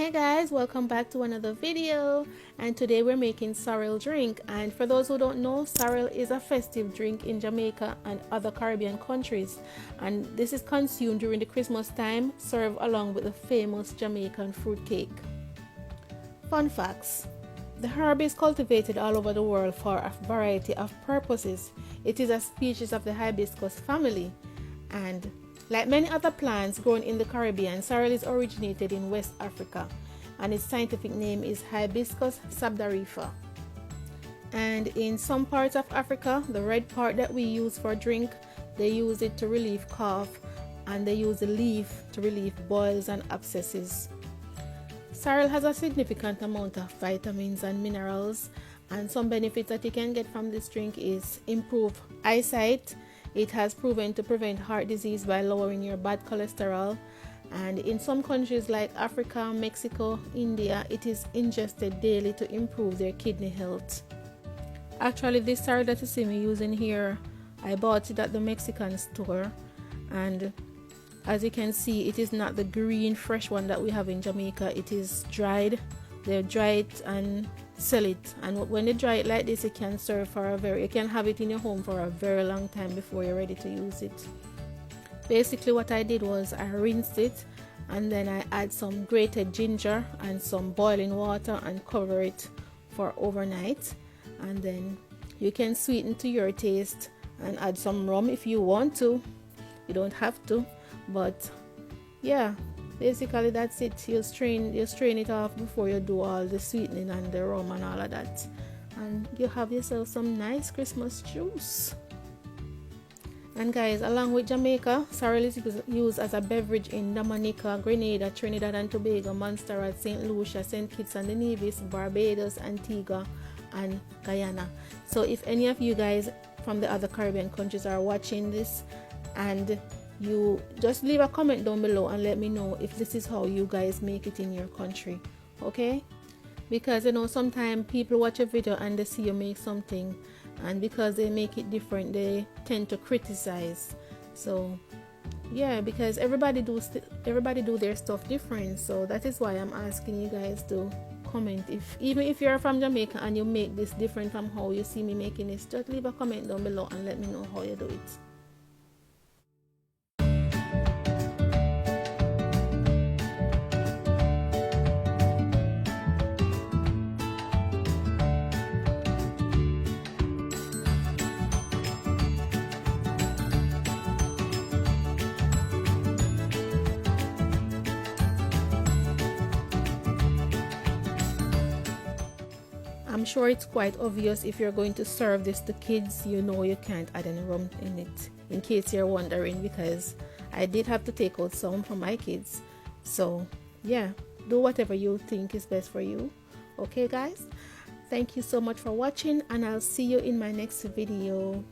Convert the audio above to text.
Hey guys, welcome back to another video, and today we're making sorrel drink. And for those who don't know, sorrel is a festive drink in Jamaica and other Caribbean countries, and this is consumed during the Christmas time, served along with the famous Jamaican fruit cake. Fun facts: the herb is cultivated all over the world for a variety of purposes. It is a species of the hibiscus family, and like many other plants grown in the Caribbean, sorrel is originated in West Africa, and its scientific name is Hibiscus sabdariffa. And in some parts of Africa, the red part that we use for drink, they use it to relieve cough, and they use the leaf to relieve boils and abscesses. Sorrel has a significant amount of vitamins and minerals, and some benefits that you can get from this drink is improved eyesight. It has proven to prevent heart disease by lowering your bad cholesterol, and in some countries like Africa, Mexico, India, it is ingested daily to improve their kidney health. Actually, this sorrel that you see me using here, I bought it at the Mexican store, and as you can see, it is not the green fresh one that we have in Jamaica. It is dried. They dry it and sell it, and when they dry it like this, you can you can have it in your home for a very long time before you're ready to use it. Basically what I did was I rinsed it, and then I add some grated ginger and some boiling water and cover it for overnight, and then you can sweeten to your taste and add some rum if you want to. You don't have to, but yeah, basically that's it. You strain it off before you do all the sweetening and the rum and all of that, and you have yourself some nice Christmas juice. And guys, along with Jamaica, sorrel is used as a beverage in Dominica, Grenada, Trinidad and Tobago, Montserrat, St. Lucia, St. Kitts and Nevis, Barbados, Antigua and Guyana. So if any of you guys from the other Caribbean countries are watching this, and you just leave a comment down below and let me know if this is how you guys make it in your country, okay? Because sometimes people watch a video and they see you make something, and because they make it different, they tend to criticize. So yeah, because everybody do their stuff different, so that is why I'm asking you guys to comment. Even if you're from Jamaica and you make this different from how you see me making this, just leave a comment down below and let me know how you do it. I'm sure it's quite obvious if you're going to serve this to kids, you can't add any rum in it, in case you're wondering, because I did have to take out some for my kids. So yeah, do whatever you think is best for you. Okay guys, thank you so much for watching, and I'll see you in my next video.